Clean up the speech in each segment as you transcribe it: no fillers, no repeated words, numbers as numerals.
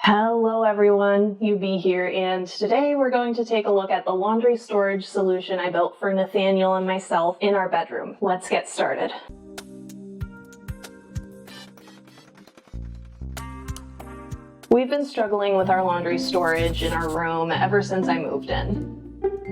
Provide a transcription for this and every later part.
Hello everyone, UB here, and today we're going to take a look at the laundry storage solution I built for Nathaniel and myself in our bedroom. Let's get started. We've been struggling with our laundry storage in our room ever since I moved in.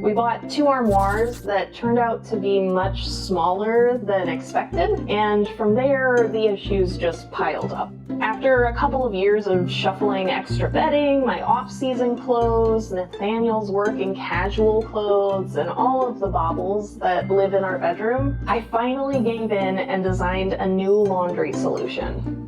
We bought 2 armoires that turned out to be much smaller than expected, and from there the issues just piled up. After a couple of years of shuffling extra bedding, my off-season clothes, Nathaniel's work and casual clothes, and all of the baubles that live in our bedroom, I finally gave in and designed a new laundry solution.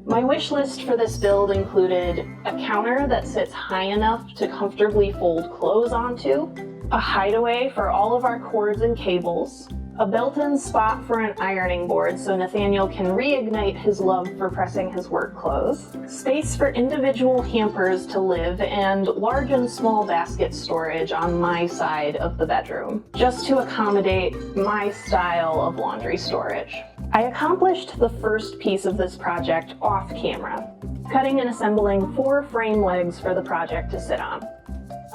My wish list for this build included a counter that sits high enough to comfortably fold clothes onto, a hideaway for all of our cords and cables, a built-in spot for an ironing board so Nathaniel can reignite his love for pressing his work clothes, space for individual hampers to live, and large and small basket storage on my side of the bedroom, just to accommodate my style of laundry storage. I accomplished the first piece of this project off camera, cutting and assembling 4 frame legs for the project to sit on.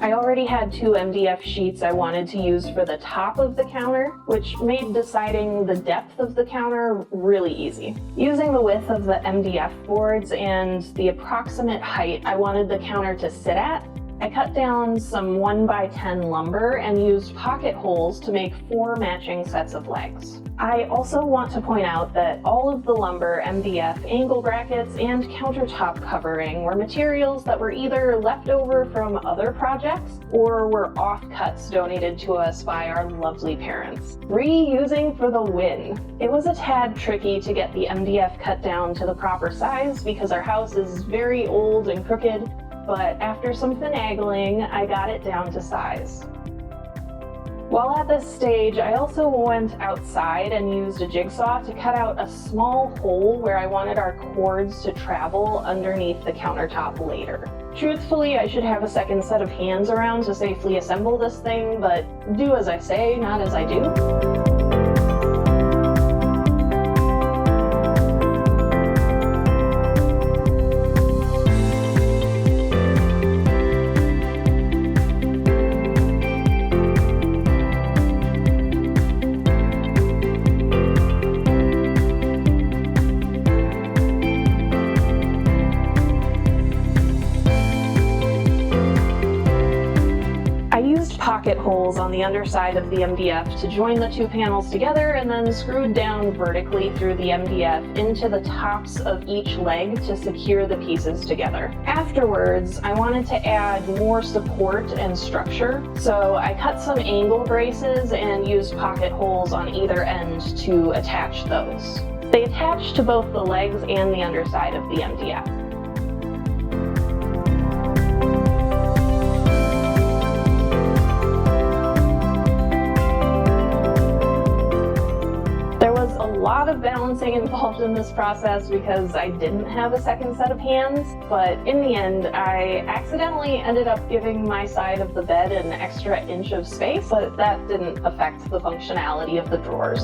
I already had 2 MDF sheets I wanted to use for the top of the counter, which made deciding the depth of the counter really easy. Using the width of the MDF boards and the approximate height I wanted the counter to sit at, I cut down some 1x10 lumber and used pocket holes to make 4 matching sets of legs. I also want to point out that all of the lumber, MDF, angle brackets, and countertop covering were materials that were either left over from other projects or were offcuts donated to us by our lovely parents. Reusing for the win! It was a tad tricky to get the MDF cut down to the proper size because our house is very old and crooked, but after some finagling, I got it down to size. While at this stage, I also went outside and used a jigsaw to cut out a small hole where I wanted our cords to travel underneath the countertop later. Truthfully, I should have a second set of hands around to safely assemble this thing, but do as I say, not as I do. Pocket holes on the underside of the MDF to join the 2 panels together, and then screwed down vertically through the MDF into the tops of each leg to secure the pieces together. Afterwards, I wanted to add more support and structure, so I cut some angle braces and used pocket holes on either end to attach those. They attach to both the legs and the underside of the MDF. A lot of balancing involved in this process because I didn't have a second set of hands, but in the end I accidentally ended up giving my side of the bed an extra inch of space, but that didn't affect the functionality of the drawers.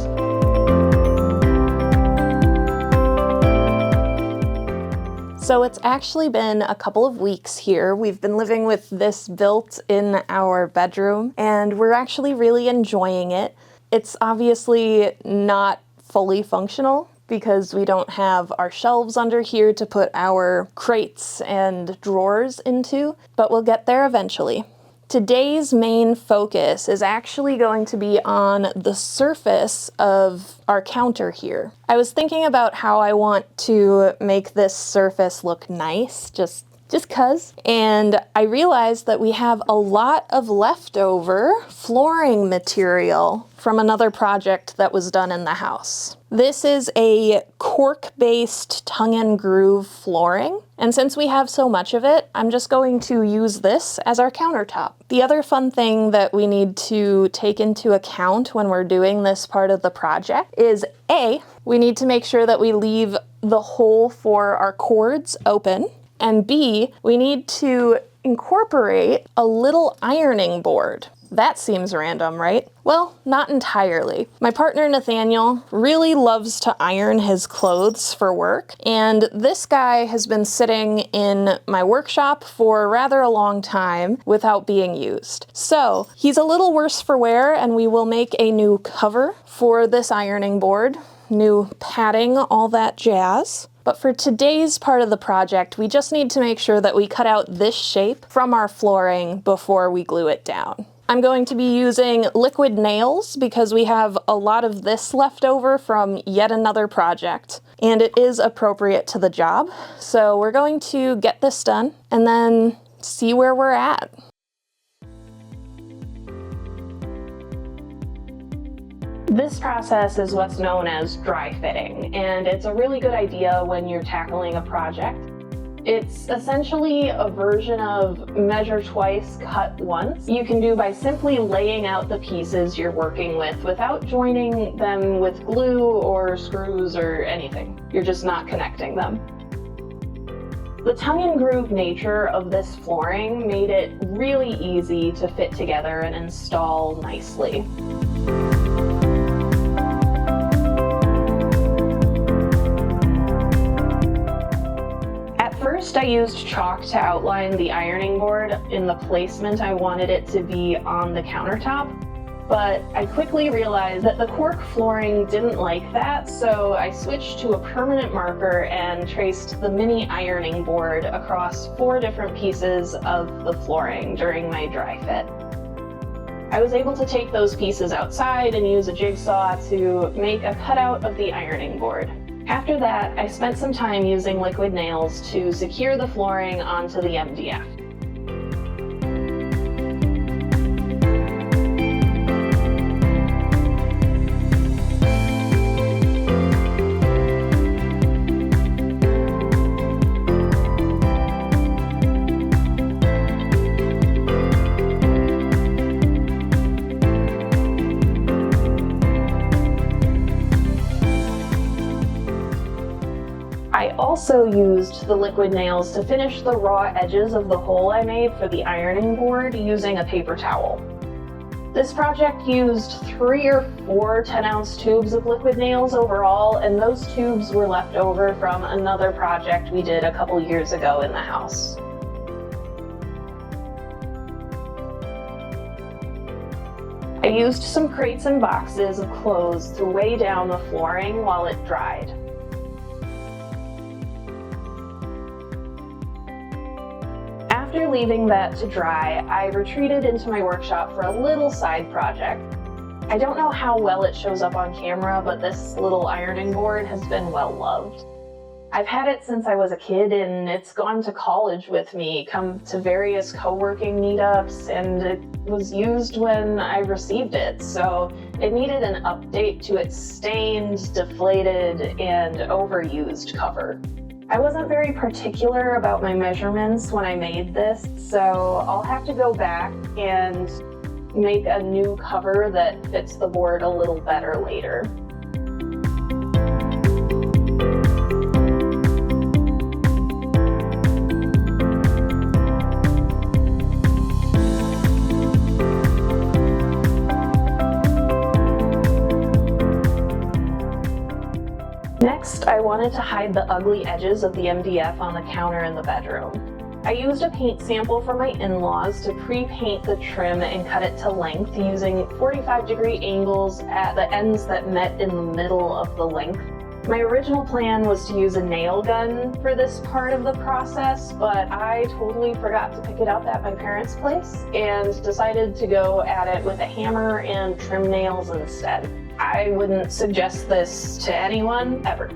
So it's actually been a couple of weeks here. We've been living with this built in our bedroom, and we're actually really enjoying it. It's obviously not fully functional because we don't have our shelves under here to put our crates and drawers into, but we'll get there eventually. Today's main focus is actually going to be on the surface of our counter here. I was thinking about how I want to make this surface look nice, just 'cause. And I realized that we have a lot of leftover flooring material from another project that was done in the house. This is a cork-based tongue and groove flooring. And since we have so much of it, I'm just going to use this as our countertop. The other fun thing that we need to take into account when we're doing this part of the project is A, we need to make sure that we leave the hole for our cords open. And B, we need to incorporate a little ironing board. That seems random, right? Well, not entirely. My partner Nathaniel really loves to iron his clothes for work, and this guy has been sitting in my workshop for rather a long time without being used. So he's a little worse for wear, and we will make a new cover for this ironing board, new padding, all that jazz. But for today's part of the project, we just need to make sure that we cut out this shape from our flooring before we glue it down. I'm going to be using liquid nails because we have a lot of this left over from yet another project, and it is appropriate to the job. So we're going to get this done and then see where we're at. This process is what's known as dry fitting, and it's a really good idea when you're tackling a project. It's essentially a version of measure twice, cut once. You can do by simply laying out the pieces you're working with without joining them with glue or screws or anything. You're just not connecting them. The tongue-and-groove nature of this flooring made it really easy to fit together and install nicely. First, I used chalk to outline the ironing board in the placement I wanted it to be on the countertop, but I quickly realized that the cork flooring didn't like that, so I switched to a permanent marker and traced the mini ironing board across 4 different pieces of the flooring during my dry fit. I was able to take those pieces outside and use a jigsaw to make a cutout of the ironing board. After that, I spent some time using liquid nails to secure the flooring onto the MDF. I also used the liquid nails to finish the raw edges of the hole I made for the ironing board using a paper towel. This project used 3 or 4 10-ounce tubes of liquid nails overall, and those tubes were left over from another project we did a couple years ago in the house. I used some crates and boxes of clothes to weigh down the flooring while it dried. After leaving that to dry, I retreated into my workshop for a little side project. I don't know how well it shows up on camera, but this little ironing board has been well loved. I've had it since I was a kid, and it's gone to college with me, come to various co-working meetups, and it was used when I received it, so it needed an update to its stained, deflated, and overused cover. I wasn't very particular about my measurements when I made this, so I'll have to go back and make a new cover that fits the board a little better later. Next, I wanted to hide the ugly edges of the MDF on the counter in the bedroom. I used a paint sample from my in-laws to pre-paint the trim and cut it to length using 45-degree angles at the ends that met in the middle of the length. My original plan was to use a nail gun for this part of the process, but I totally forgot to pick it up at my parents' place and decided to go at it with a hammer and trim nails instead. I wouldn't suggest this to anyone, ever.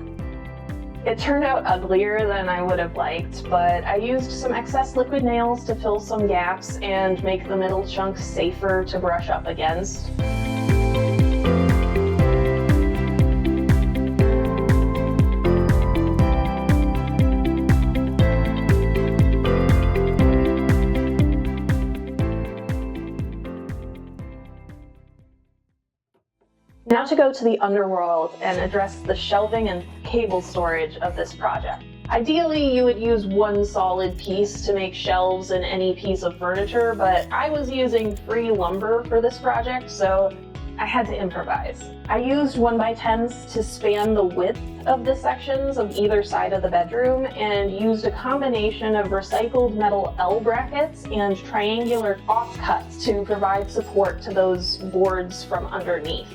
It turned out uglier than I would have liked, but I used some excess liquid nails to fill some gaps and make the middle chunks safer to brush up against. Now to go to the underworld and address the shelving and cable storage of this project. Ideally, you would use one solid piece to make shelves in any piece of furniture, but I was using free lumber for this project, so I had to improvise. I used 1x10s to span the width of the sections of either side of the bedroom and used a combination of recycled metal L brackets and triangular offcuts to provide support to those boards from underneath.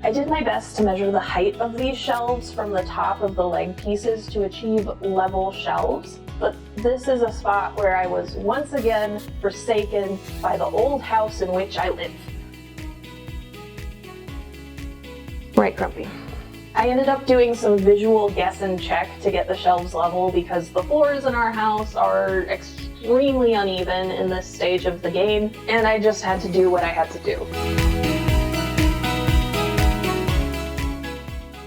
I did my best to measure the height of these shelves from the top of the leg pieces to achieve level shelves, but this is a spot where I was once again forsaken by the old house in which I live. Right, Grumpy. I ended up doing some visual guess and check to get the shelves level because the floors in our house are extremely uneven in this stage of the game, and I just had to do what I had to do.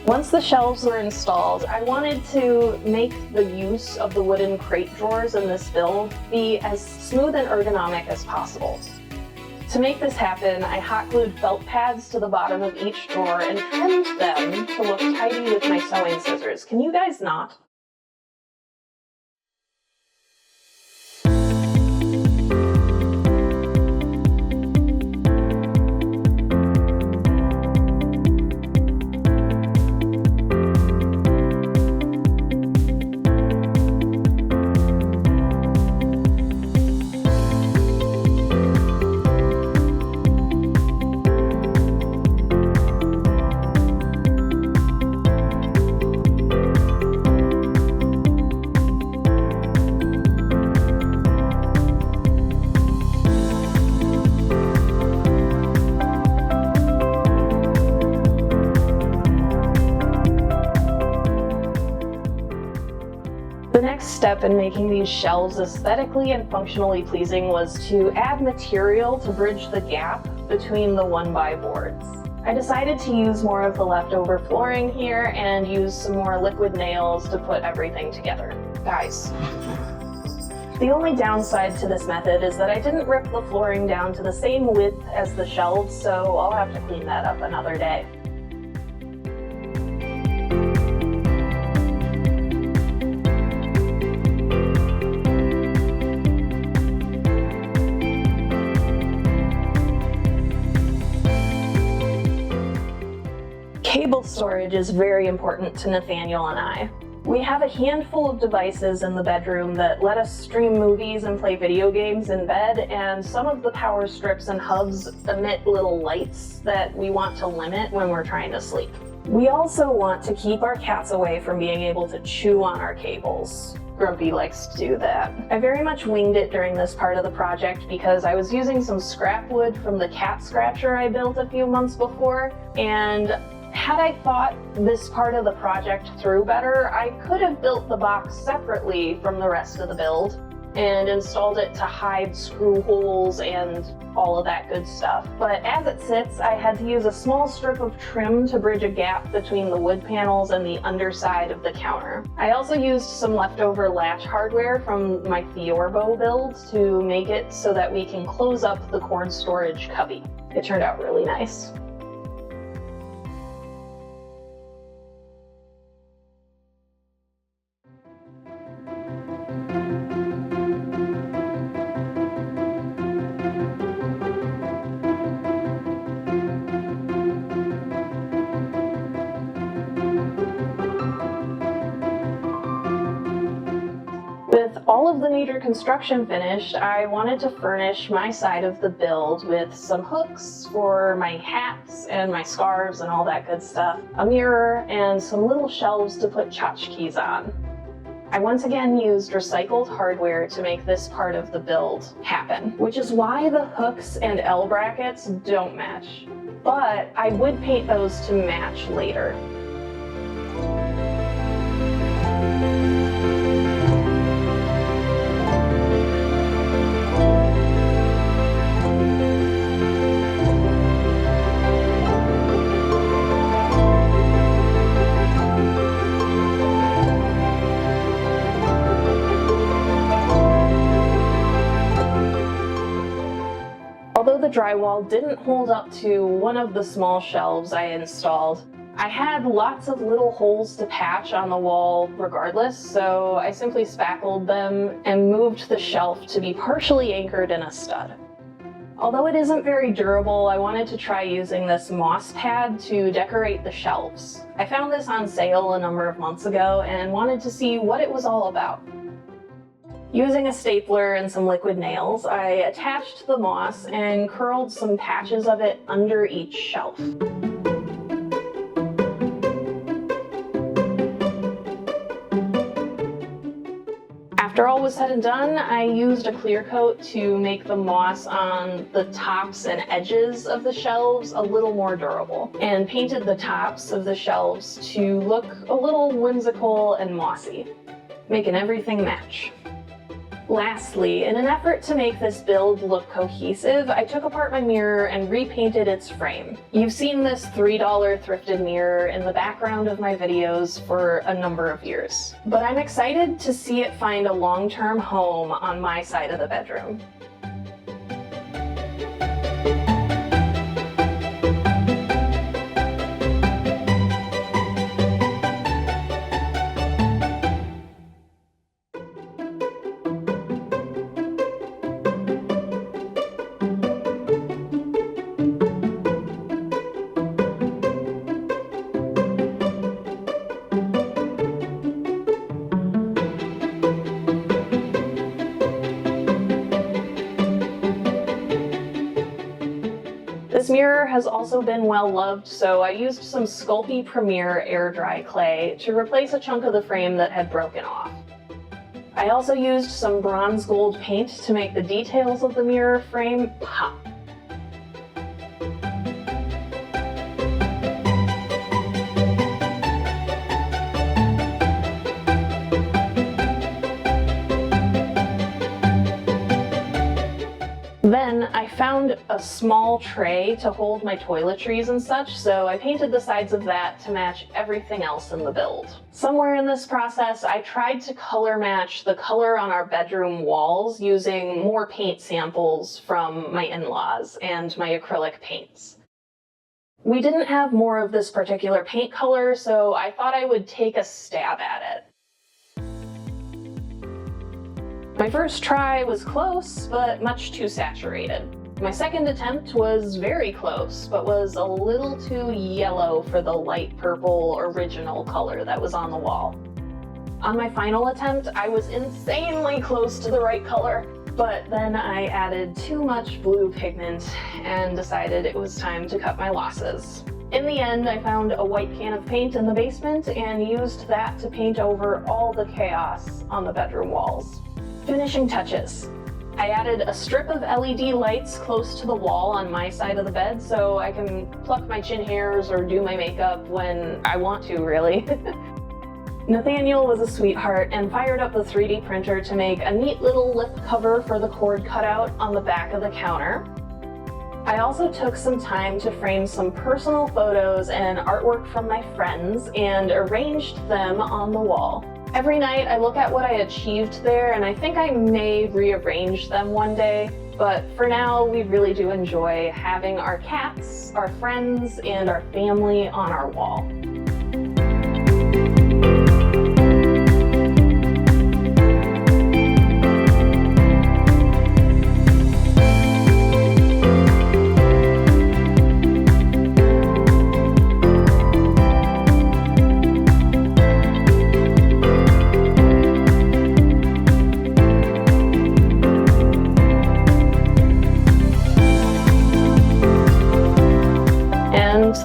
Once the shelves were installed, I wanted to make the use of the wooden crate drawers in this build be as smooth and ergonomic as possible. To make this happen, I hot glued felt pads to the bottom of each drawer and trimmed them to look tidy with my sewing scissors. Can you guys not? The next step in making these shelves aesthetically and functionally pleasing was to add material to bridge the gap between the 1x boards. I decided to use more of the leftover flooring here and use some more liquid nails to put everything together. Guys, the only downside to this method is that I didn't rip the flooring down to the same width as the shelves, so I'll have to clean that up another day. Cable storage is very important to Nathaniel and I. We have a handful of devices in the bedroom that let us stream movies and play video games in bed, and some of the power strips and hubs emit little lights that we want to limit when we're trying to sleep. We also want to keep our cats away from being able to chew on our cables. Grumpy likes to do that. I very much winged it during this part of the project because I was using some scrap wood from the cat scratcher I built a few months before, and had I thought this part of the project through better, I could have built the box separately from the rest of the build and installed it to hide screw holes and all of that good stuff. But as it sits, I had to use a small strip of trim to bridge a gap between the wood panels and the underside of the counter. I also used some leftover latch hardware from my Fiorbo build to make it so that we can close up the cord storage cubby. It turned out really nice. With all of the major construction finished, I wanted to furnish my side of the build with some hooks for my hats and my scarves and all that good stuff, a mirror, and some little shelves to put tchotchkes on. I once again used recycled hardware to make this part of the build happen, which is why the hooks and L brackets don't match. But I would paint those to match later. Although the drywall didn't hold up to one of the small shelves I installed, I had lots of little holes to patch on the wall regardless, so I simply spackled them and moved the shelf to be partially anchored in a stud. Although it isn't very durable, I wanted to try using this moss pad to decorate the shelves. I found this on sale a number of months ago and wanted to see what it was all about. Using a stapler and some liquid nails, I attached the moss and curled some patches of it under each shelf. After all was said and done, I used a clear coat to make the moss on the tops and edges of the shelves a little more durable, and painted the tops of the shelves to look a little whimsical and mossy, making everything match. Lastly, in an effort to make this build look cohesive, I took apart my mirror and repainted its frame. You've seen this $3 thrifted mirror in the background of my videos for a number of years, but I'm excited to see it find a long-term home on my side of the bedroom. This mirror has also been well loved, so I used some Sculpey Premier air dry clay to replace a chunk of the frame that had broken off. I also used some bronze gold paint to make the details of the mirror frame pop. Then I found a small tray to hold my toiletries and such, so I painted the sides of that to match everything else in the build. Somewhere in this process, I tried to color match the color on our bedroom walls using more paint samples from my in-laws and my acrylic paints. We didn't have more of this particular paint color, so I thought I would take a stab at it. My first try was close, but much too saturated. My second attempt was very close, but was a little too yellow for the light purple original color that was on the wall. On my final attempt, I was insanely close to the right color, but then I added too much blue pigment and decided it was time to cut my losses. In the end, I found a white can of paint in the basement and used that to paint over all the chaos on the bedroom walls. Finishing touches. I added a strip of LED lights close to the wall on my side of the bed so I can pluck my chin hairs or do my makeup when I want to, really. Nathaniel was a sweetheart and fired up the 3D printer to make a neat little lip cover for the cord cutout on the back of the counter. I also took some time to frame some personal photos and artwork from my friends and arranged them on the wall. Every night I look at what I achieved there and I think I may rearrange them one day, but for now we really do enjoy having our cats, our friends, and our family on our wall.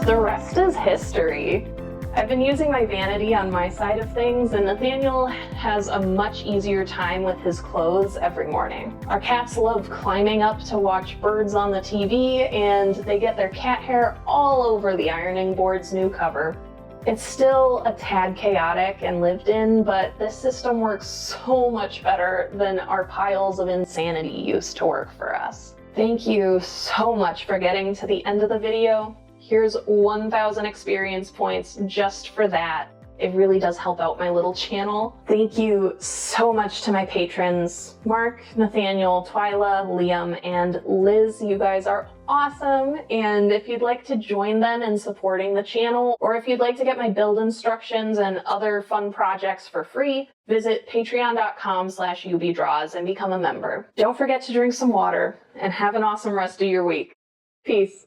The rest is history. I've been using my vanity on my side of things, and Nathaniel has a much easier time with his clothes every morning. Our cats love climbing up to watch birds on the TV, and they get their cat hair all over the ironing board's new cover. It's still a tad chaotic and lived in, but this system works so much better than our piles of insanity used to work for us. Thank you so much for getting to the end of the video. Here's 1,000 experience points just for that. It really does help out my little channel. Thank you so much to my patrons, Mark, Nathaniel, Twyla, Liam, and Liz. You guys are awesome. And if you'd like to join them in supporting the channel, or if you'd like to get my build instructions and other fun projects for free, visit patreon.com/ubdraws and become a member. Don't forget to drink some water and have an awesome rest of your week. Peace.